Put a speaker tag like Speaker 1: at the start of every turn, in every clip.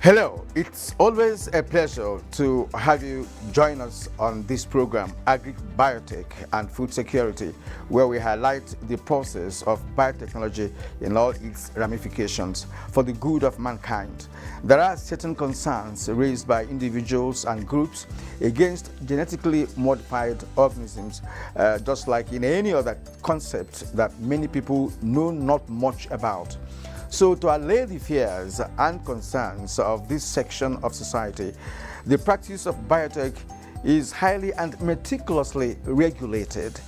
Speaker 1: Hello, it's always a pleasure to have you join us on this program, Agricbiotech and Food Security, where we highlight the process of biotechnology in all its ramifications for the good of mankind. There are certain concerns raised by individuals and groups against genetically modified organisms, just like in any other concept that many people know not much about. So, to allay the fears and concerns of this section of society, the practice of biotech is highly and meticulously regulated,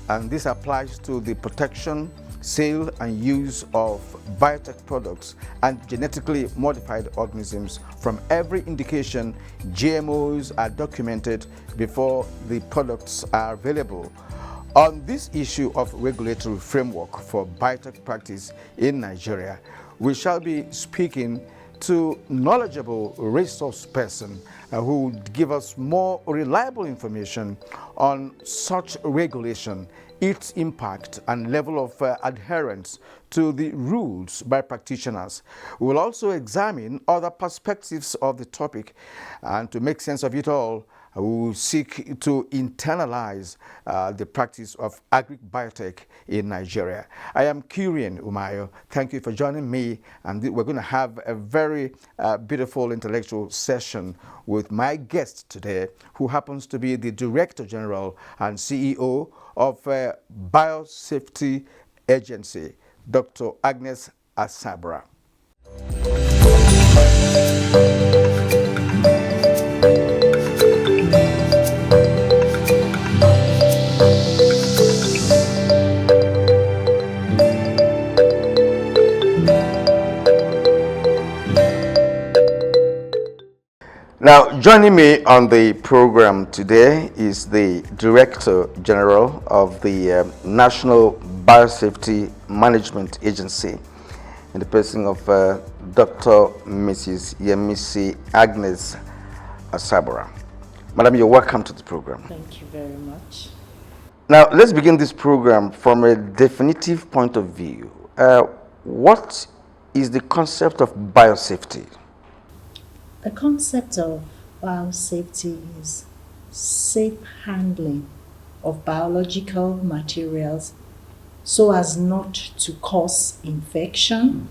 Speaker 1: and this applies to the protection, sale, and use of biotech products and genetically modified organisms. From every indication, GMOs are documented before the products are available. On this issue of regulatory framework for biotech practice in Nigeria, we shall be speaking to knowledgeable resource person who will give us more reliable information on such regulation, its impact and level of adherence to the rules by practitioners. We will also examine other perspectives of the topic, and to make sense of it all, we will seek to internalize the practice of Agricbiotech in Nigeria. I am Kurian Umayo. Thank you for joining me, and we're going to have a very beautiful intellectual session with my guest today, who happens to be the Director General and CEO of Biosafety Agency, Dr. Agnes Asabra. Now, joining me on the program today is the Director General of the National Biosafety Management Agency, in the person of Dr. Mrs. Yemisi Agnes Asabra. Madam, you're welcome to the program.
Speaker 2: Thank you very much.
Speaker 1: Now, let's begin this program from a definitive point of view. What is the concept of biosafety?
Speaker 2: The concept of biosafety is safe handling of biological materials so as not to cause infection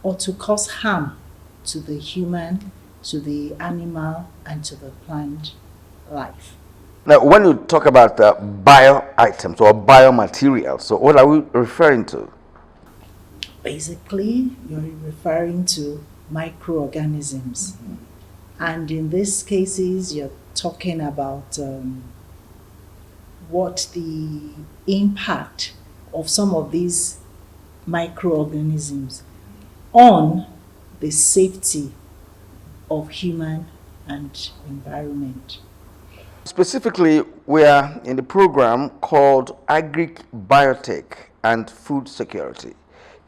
Speaker 2: or to cause harm to the human, to the animal, and to the plant life.
Speaker 1: Now, when you talk about bio items or biomaterials, so what are we referring to?
Speaker 2: Basically, you're referring to microorganisms. And in these cases, you're talking about what the impact of some of these microorganisms on the safety of human and environment.
Speaker 1: Specifically, we are in the program called Agricbiotech and Food Security.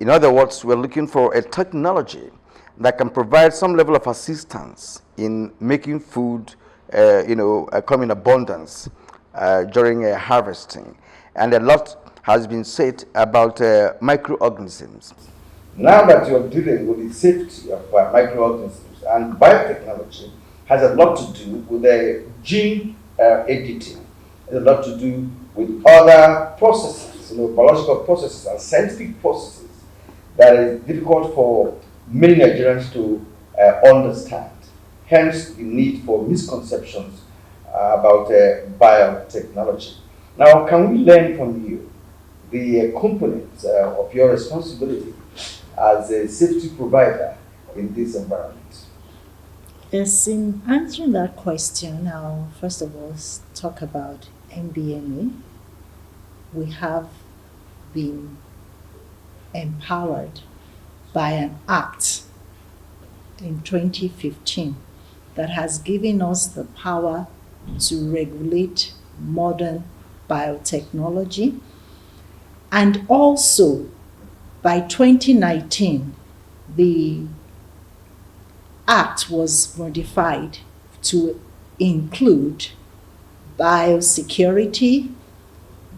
Speaker 1: In other words, we're looking for a technology that can provide some level of assistance in making food, come in abundance during harvesting. And a lot has been said about microorganisms. Now that you're dealing with the safety of microorganisms, and biotechnology has a lot to do with the gene editing, it has a lot to do with other processes, biological processes and scientific processes that is difficult for many Nigerians to understand. Hence, the need for misconceptions about biotechnology. Now, can we learn from you the components of your responsibility as a safety provider in this environment?
Speaker 2: Yes, in answering that question, I'll first of all talk about MBMA. We have been empowered by an act in 2015 that has given us the power to regulate modern biotechnology. And also, by 2019, the act was modified to include biosecurity,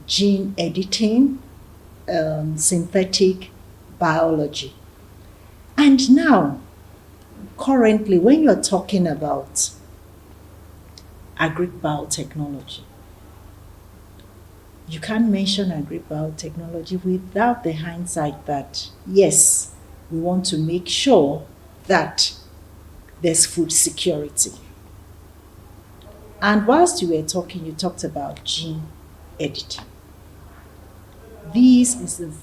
Speaker 2: gene editing, synthetic biology. And now, currently, when you're talking about agribiotechnology, you can't mention agribiotechnology without the hindsight that, yes, we want to make sure that there's food security. And whilst you were talking, you talked about gene editing. This is the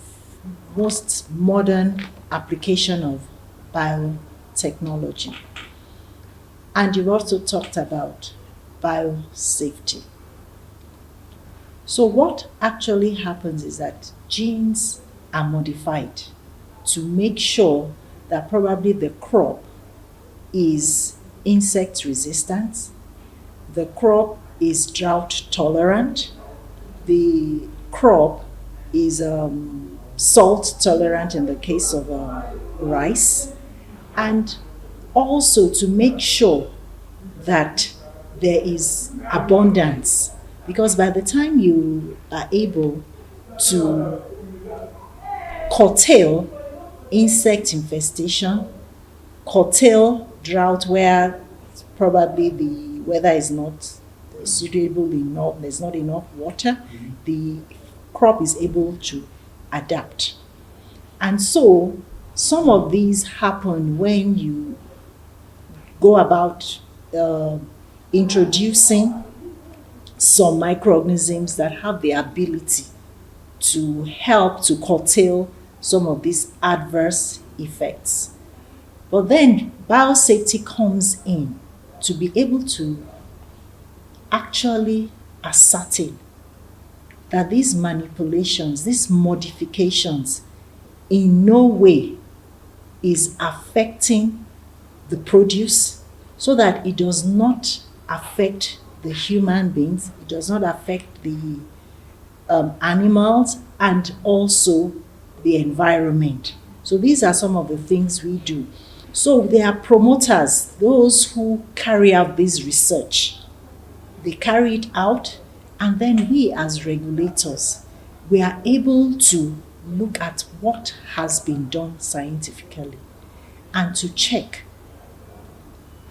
Speaker 2: most modern application of biotechnology. And you've also talked about biosafety. So what actually happens is that genes are modified to make sure that probably the crop is insect resistant, the crop is drought tolerant, the crop is salt tolerant in the case of rice, and also to make sure that there is abundance, because by the time you are able to curtail insect infestation, curtail drought where probably the weather is not suitable enough, there's not enough water, the crop is able to adapt. And so some of these happen when you go about introducing some microorganisms that have the ability to help to curtail some of these adverse effects. But then biosafety comes in to be able to actually ascertain that these manipulations, these modifications, in no way is affecting the produce, so that it does not affect the human beings, it does not affect the animals, and also the environment. So these are some of the things we do. So there are promoters, those who carry out this research. They carry it out, and then we as regulators, we are able to look at what has been done scientifically and to check.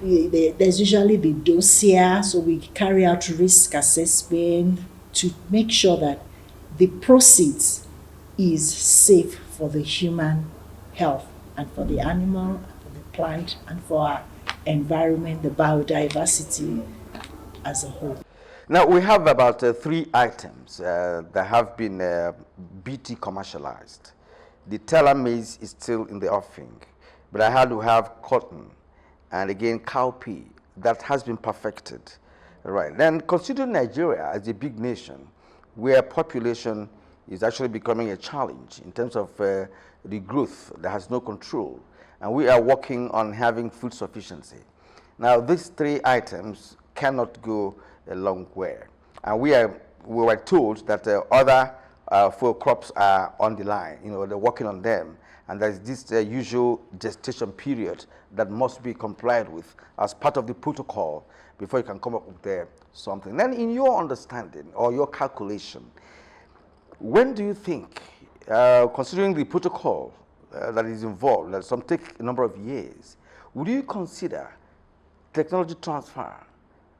Speaker 2: There's usually the dossier, so we carry out risk assessment to make sure that the proceeds is safe for the human health and for the animal, and for the plant, and for our environment, the biodiversity as a whole.
Speaker 1: Now, we have about 3 items that have been BT commercialized. The teller maize is still in the offing, but I had to have cotton and again cowpea that has been perfected. Right. Then considering Nigeria as a big nation where population is actually becoming a challenge in terms of the growth that has no control, and we are working on having food sufficiency. Now, these 3 items cannot go a long way, and we were told that other food crops are on the line. You know, they're working on them, and there's this usual gestation period that must be complied with as part of the protocol before you can come up with something. Then, in your understanding or your calculation, when do you think, considering the protocol that is involved, that some take a number of years, would you consider technology transfer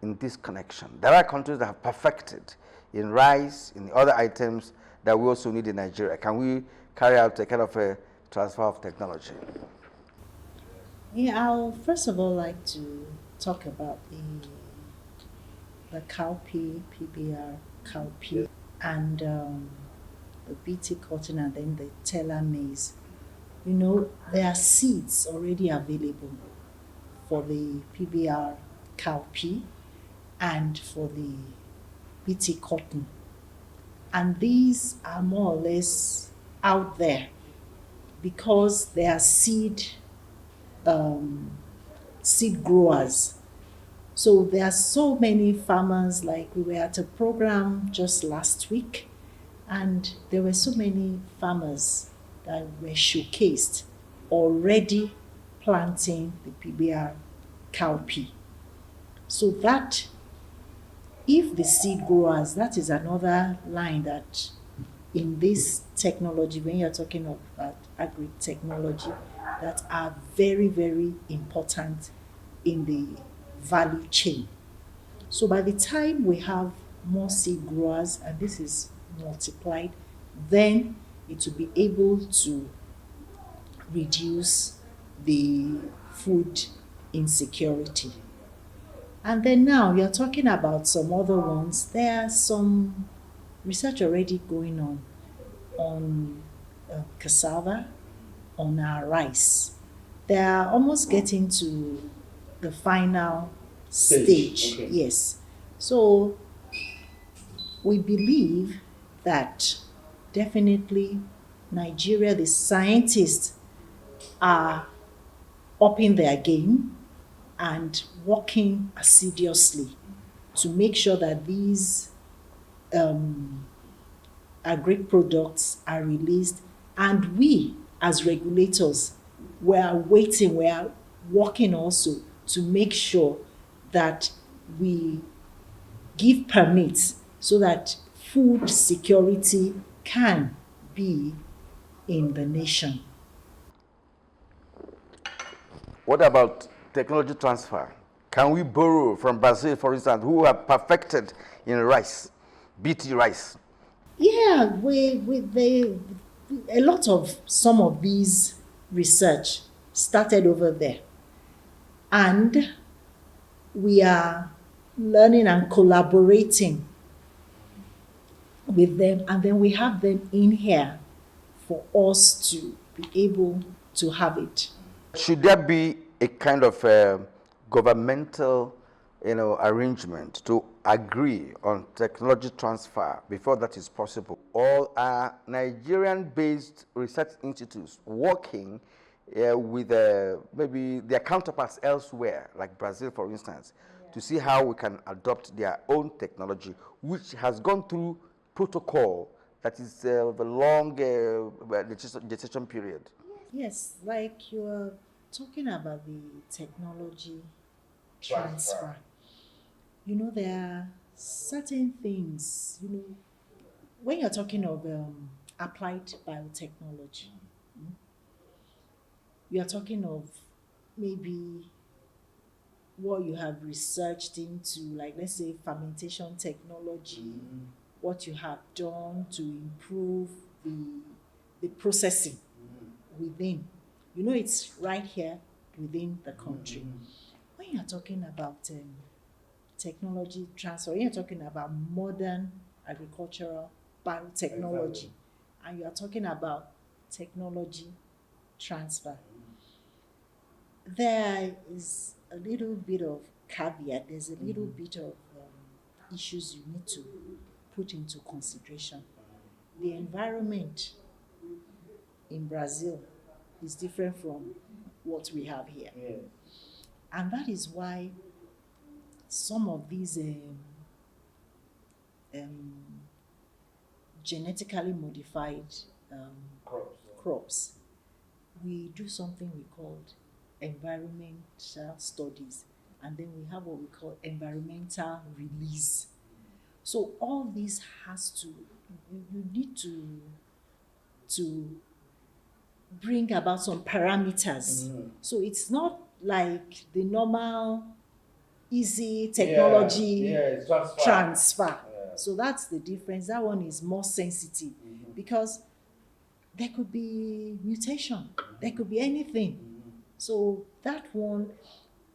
Speaker 1: in this connection? There are countries that have perfected in rice, in the other items that we also need in Nigeria. Can we carry out a kind of a transfer of technology?
Speaker 2: Yeah, I'll first of all like to talk about the cowpea, PBR cowpea, and the BT cotton, and then the teller maize. You know, there are seeds already available for the PBR cowpea and for the BT cotton. And these are more or less out there because they are seed growers. So there are so many farmers, like we were at a program just last week, and there were so many farmers that were showcased already planting the PBR cowpea. So that, if the seed growers, that is another line that in this technology, when you're talking about agri technology, that are very, very important in the value chain. So by the time we have more seed growers and this is multiplied, then it will be able to reduce the food insecurity. And then now you're talking about some other ones. There are some research already going on cassava, on our rice. They are almost getting to the final stage.
Speaker 1: Okay.
Speaker 2: Yes. So we believe that definitely Nigeria, the scientists are upping their game and working assiduously to make sure that these agri products are released. And we, as regulators, we are waiting, we are working also to make sure that we give permits so that food security can be in the nation.
Speaker 1: What about technology transfer? Can we borrow from Brazil, for instance, who have perfected in rice, BT rice?
Speaker 2: Yeah, a lot of some of these research started over there. And we are learning and collaborating with them, and then we have them in here for us to be able to have it.
Speaker 1: Should there be a kind of governmental, arrangement to agree on technology transfer before that is possible? Or are Nigerian-based research institutes working with maybe their counterparts elsewhere, like Brazil, for instance, to see how we can adopt their own technology, which has gone through protocol that is of a long gestation period?
Speaker 2: Yes, like you're talking about the technology transfer. There are certain things, when you're talking of applied biotechnology, you're talking of maybe what you have researched into, like let's say fermentation technology, what you have done to improve the processing within. It's right here within the country. When you're talking about technology transfer, when you're talking about modern agricultural biotechnology, and you're talking about technology transfer, there is a little bit of caveat, there's a little bit of issues you need to put into consideration. The environment in Brazil is different from what we have here. And that is why some of these um, genetically modified crops, we do something we called environmental studies, and then we have what we call environmental release. So all this has to, you need to bring about some parameters. So it's not like the normal easy technology transfer. So that's the difference. That one is more sensitive because there could be mutation, there could be anything. So that one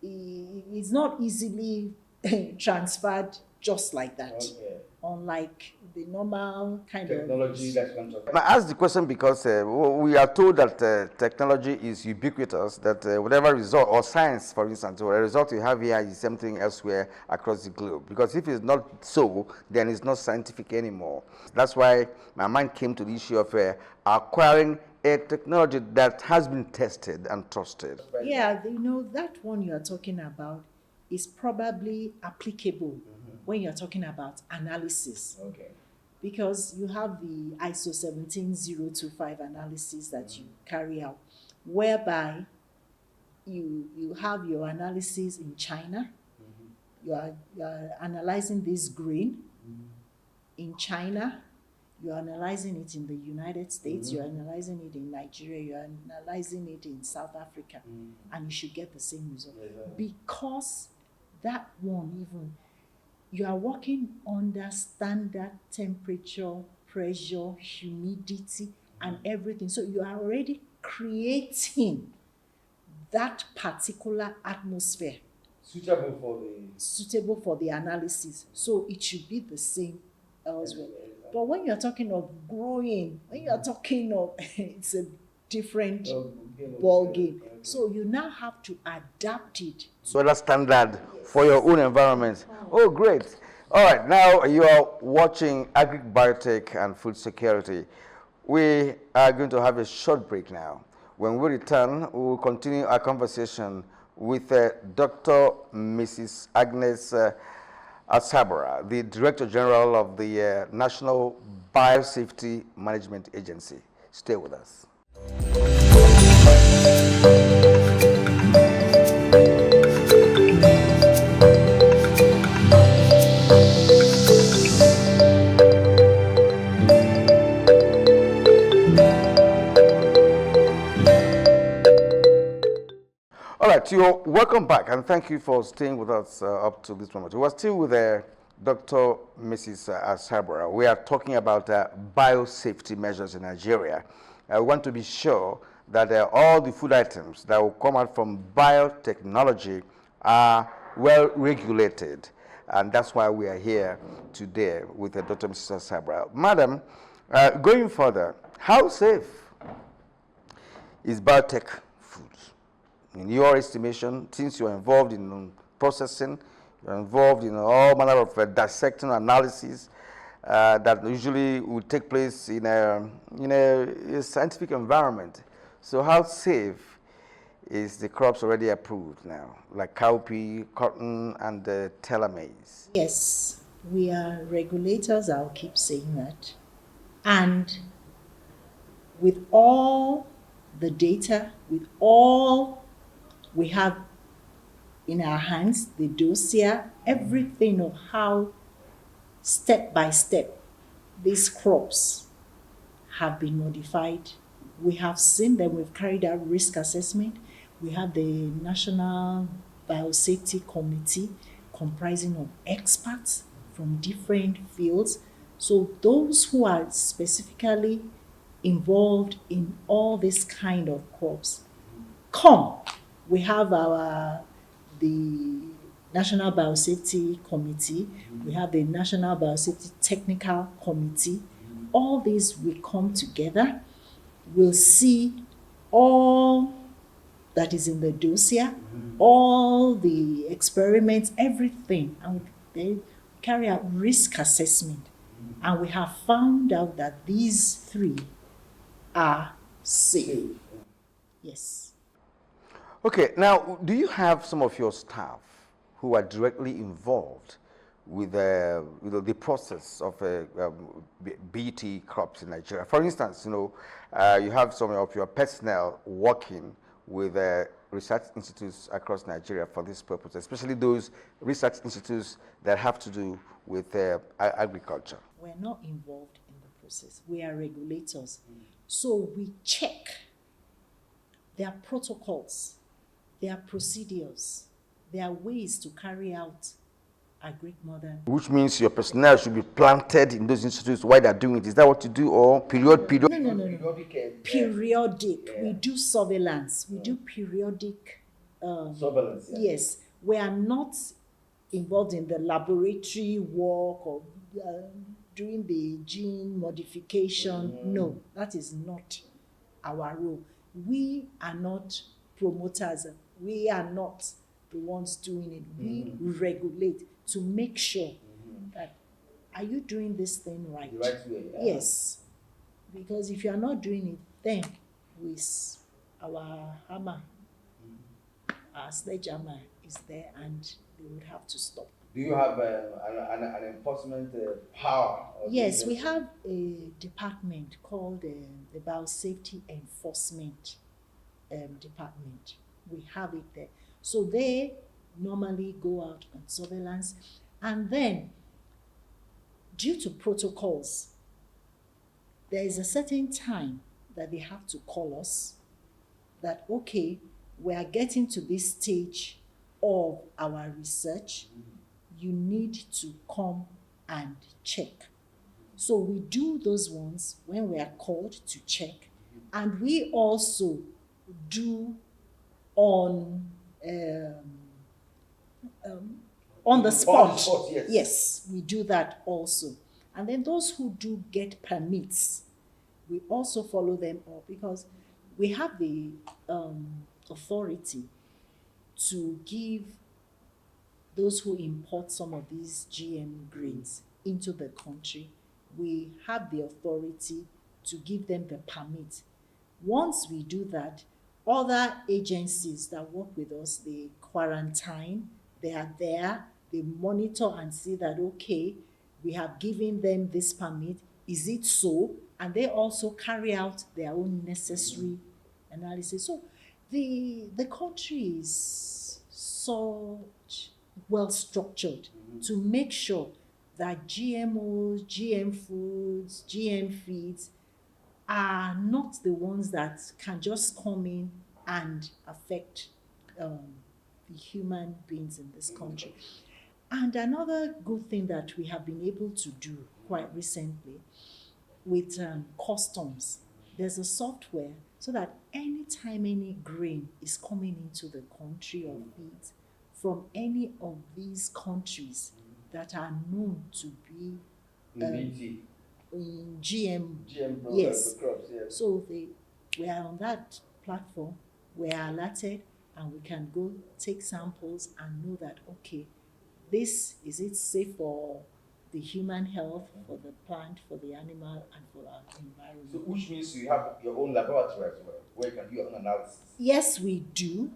Speaker 2: is not easily transferred just like that. Unlike the normal kind
Speaker 1: Technology
Speaker 2: of.
Speaker 1: I ask the question because we are told that technology is ubiquitous, that whatever result, or science, for instance, or a result you have here is something elsewhere across the globe. Because if it's not so, then it's not scientific anymore. That's why my mind came to the issue of acquiring a technology that has been tested and trusted.
Speaker 2: Yeah, that one you are talking about is probably applicable when you're talking about analysis. Because you have the ISO 17025 analysis that you carry out, whereby you have your analysis in China. You are analyzing this grain in China. You're analyzing it in the United States, you're analyzing it in Nigeria, you're analyzing it in South Africa, and you should get the same result. Because that one, even, you are working under standard temperature, pressure, humidity, and everything. So you are already creating that particular atmosphere suitable for the analysis. So it should be the same elsewhere. But when you're talking of growing, when you're talking of it's a different ball game. So you now have to adapt it.
Speaker 1: So that's standard for your own environment. Oh, great. All right, now you are watching Agricbiotech and Food Security. We are going to have a short break now. When we return, we will continue our conversation with Dr. Mrs. Agnes Asabara, the Director General of the National Biosafety Management Agency. Stay with us. All right, you're welcome back, and thank you for staying with us up to this moment. We're still with Dr. Mrs. Asabra. We are talking about biosafety measures in Nigeria. We want to be sure that all the food items that will come out from biotechnology are well regulated, and that's why we are here today with Dr. Mrs. Asabra. Madam, going further, how safe is biotech foods? In your estimation, since you're involved in processing, you're involved in all manner of dissecting analysis that usually would take place in a scientific environment. So how safe is the crops already approved now, like cowpea, cotton, and telemaize?
Speaker 2: Yes, we are regulators, I'll keep saying that. And with all the data, with all we have in our hands, the dossier, everything of how step by step these crops have been modified. We have seen them, we've carried out risk assessment. We have the National Biosafety Committee comprising of experts from different fields. So those who are specifically involved in all this kind of crops come. We have the National Biosafety Committee, we have the National Biosafety Technical Committee. All these will come together. We'll see all that is in the dossier, all the experiments, everything, and they carry out risk assessment. And we have found out that these three are safe. Yes.
Speaker 1: Okay, now, do you have some of your staff who are directly involved with the process of BT crops in Nigeria? For instance, you have some of your personnel working with research institutes across Nigeria for this purpose, especially those research institutes that have to do with agriculture.
Speaker 2: We're not involved in the process. We are regulators. So we check their protocols, their procedures, their ways to carry out agric modern.
Speaker 1: Which means your personnel should be planted in those institutes while they're doing it. Is that what you do, or period?
Speaker 2: No. Periodic. Yeah. We do surveillance. We do periodic.
Speaker 1: Surveillance. Yeah.
Speaker 2: Yes. We are not involved in the laboratory work or doing the gene modification. No, that is not our role. We are not promoters. We are not the ones doing it. We regulate to make sure that, are you doing this thing right?
Speaker 1: The right way. Yeah.
Speaker 2: Yes. Because if you are not doing it, then with our hammer, our sledgehammer is there, and they would have to stop.
Speaker 1: Do you have an enforcement power?
Speaker 2: Yes, we have a department called the Biosafety Enforcement Department. We have it there. So they normally go out on surveillance, and then due to protocols, there is a certain time that they have to call us that, okay, we are getting to this stage of our research, you need to come and check. So we do those ones when we are called to check, and we also do on on the spot.
Speaker 1: Yes.
Speaker 2: Yes, we do that also. And then those who do get permits, we also follow them up because we have the authority to give those who import some of these GM grains into the country. We have the authority to give them the permit. Once we do that, other agencies that work with us, they quarantine, they are there, they monitor and see that, okay, we have given them this permit, is it so? And they also carry out their own necessary analysis. So the country is such well structured to make sure that GMOs, GM foods, GM feeds are not the ones that can just come in and affect the human beings in this country. And another good thing that we have been able to do quite recently with customs, there's a software so that anytime any grain is coming into the country or feeds from any of these countries that are known to be in GM yes.
Speaker 1: Crops, yes.
Speaker 2: So we are on that platform, we are alerted, and we can go take samples and know that, okay, this is it safe for the human health, for the plant, for the animal, and for our environment.
Speaker 1: So which means you have your own laboratory as well, where you can do your own analysis.
Speaker 2: Yes, we do,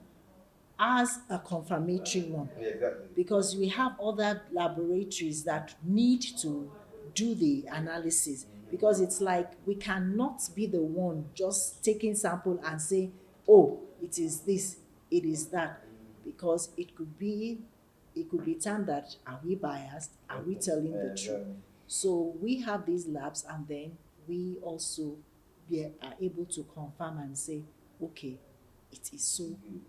Speaker 2: as a confirmatory one.
Speaker 1: Yeah, exactly.
Speaker 2: Because we have other laboratories that need to do the analysis, because it's like we cannot be the one just taking sample and say, oh, it is this, it is that, because it could be termed that, are we biased, are we telling the truth? So we have these labs, and then we also are able to confirm and say, okay, it is so,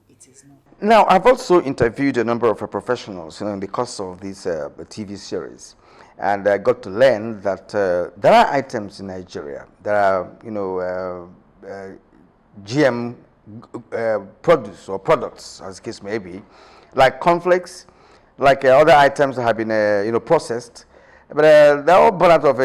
Speaker 2: it is not.
Speaker 1: Now, I've also interviewed a number of professionals, in the course of this TV series, and I got to learn that there are items in Nigeria. There are, GM produce or products, as the case may be, like cornflakes, like other items that have been, processed. But they're all born out of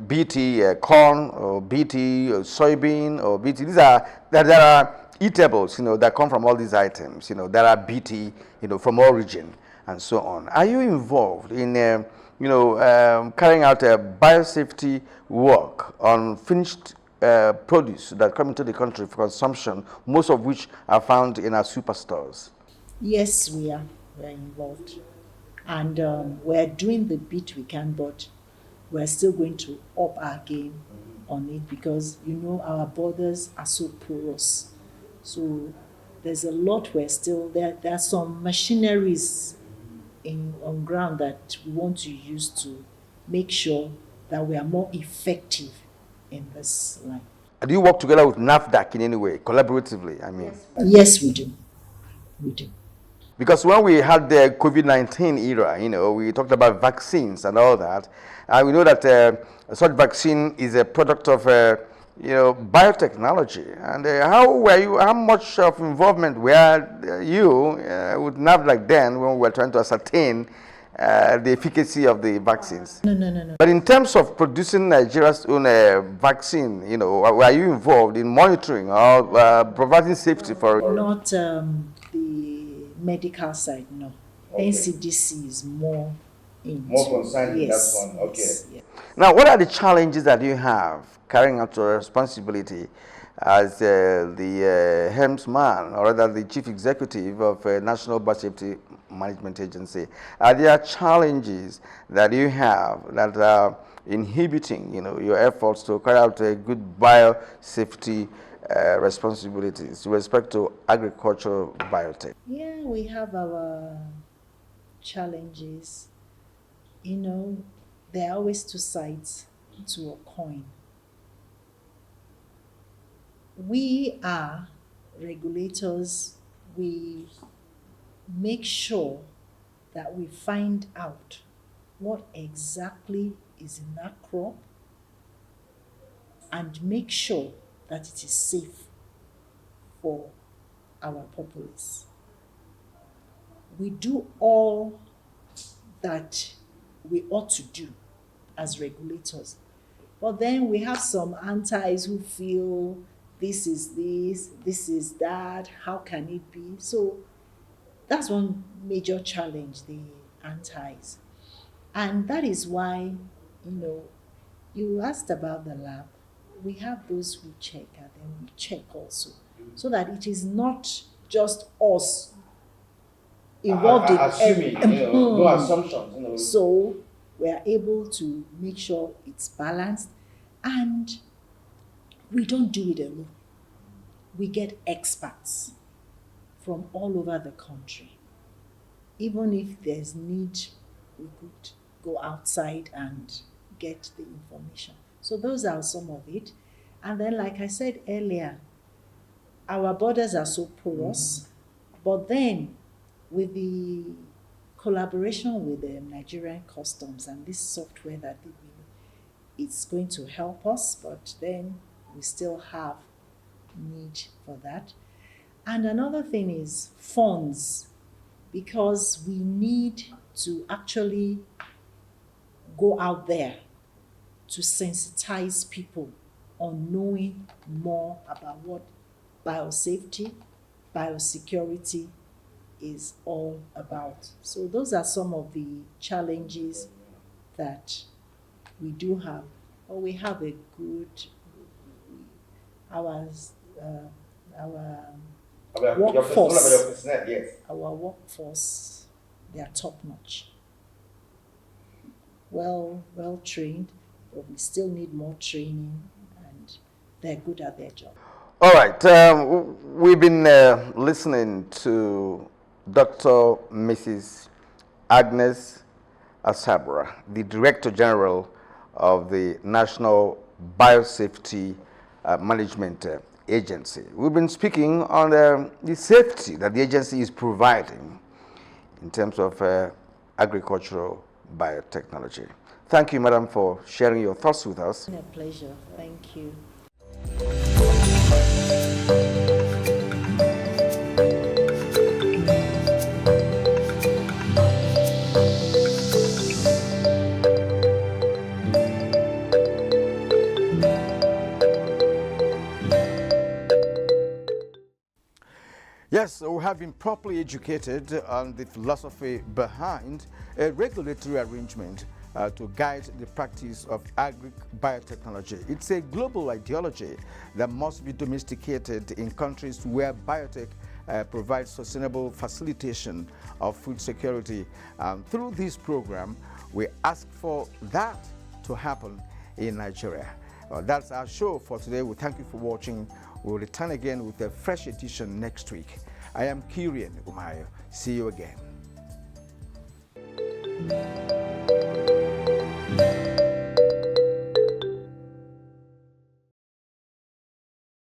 Speaker 1: BT corn, or BT soybean, or BT. There are eatables, that come from all these items. There are BT, from origin and so on. Are you involved in, carrying out a biosafety work on finished produce that come into the country for consumption, most of which are found in our superstores?
Speaker 2: Yes, we are. We are involved. And we're doing the bit we can, but we're still going to up our game on it, because our borders are so porous. So there's a lot we're still there. There are some machineries on ground that we want to use to make sure that we are more effective in this line.
Speaker 1: Do you work together with NAFDAC in any way, collaboratively? I mean,
Speaker 2: yes, we do. We do.
Speaker 1: Because when we had the COVID-19 era, we talked about vaccines and all that. And we know that such vaccine is a product of, biotechnology. And how much of involvement were you with NAFDAC then when we were trying to ascertain the efficacy of the vaccines?
Speaker 2: No.
Speaker 1: But in terms of producing Nigeria's own vaccine, were you involved in monitoring or providing safety for it?
Speaker 2: Not the medical side, no. Okay. NCDC is more
Speaker 1: concerned in that one. Okay.
Speaker 2: Yes.
Speaker 1: Now, what are the challenges that you have carrying out your responsibility as the helmsman, or rather the chief executive of National Biosafety Management Agency? Are there challenges that you have that are inhibiting, your efforts to carry out a good biosafety responsibilities with respect to agricultural biotech?
Speaker 2: Yeah, we have our challenges. There are always two sides to a coin. we are regulators. We make sure that we find out what exactly is in that crop and make sure that it is safe for our populace. We do all that we ought to do as regulators. But then we have some antis who feel this is that, how can it be? So that's one major challenge, the antis. And that is why, you asked about the lab. We have those who check and then we check also, so that it is not just us involved in
Speaker 1: assuming, no assumptions.
Speaker 2: So we are able to make sure it's balanced, and we don't do it alone. We get experts from all over the country. Even if there's need, we could go outside and get the information. So those are some of it. And then, like I said earlier, our borders are so porous, but then with the collaboration with the Nigerian customs and this software that they will, it's going to help us, but then we still have need for that. And another thing is funds, because we need to actually go out there to sensitize people on knowing more about what biosafety, biosecurity is all about. So those are some of the challenges that we do have. But we have a good, our workforce.
Speaker 1: Yes.
Speaker 2: Our workforce, they are top notch. Well trained, but we still need more training, and they're good at their job.
Speaker 1: All right. We've been listening to Dr. Mrs. Agnes Asabra, the Director General of the National Biosafety Management Agency. We've been speaking on the safety that the agency is providing in terms of agricultural biotechnology. Thank you, Madam, for sharing your thoughts with us.
Speaker 2: It's been a pleasure. Thank you.
Speaker 1: Yes, we have been properly educated on the philosophy behind a regulatory arrangement to guide the practice of agri-biotechnology. It's a global ideology that must be domesticated in countries where biotech provides sustainable facilitation of food security. Through this program, we ask for that to happen in Nigeria. That's our show for today. We thank you for watching. We'll return again with a fresh edition next week. I am Kirian Umayo. See you again.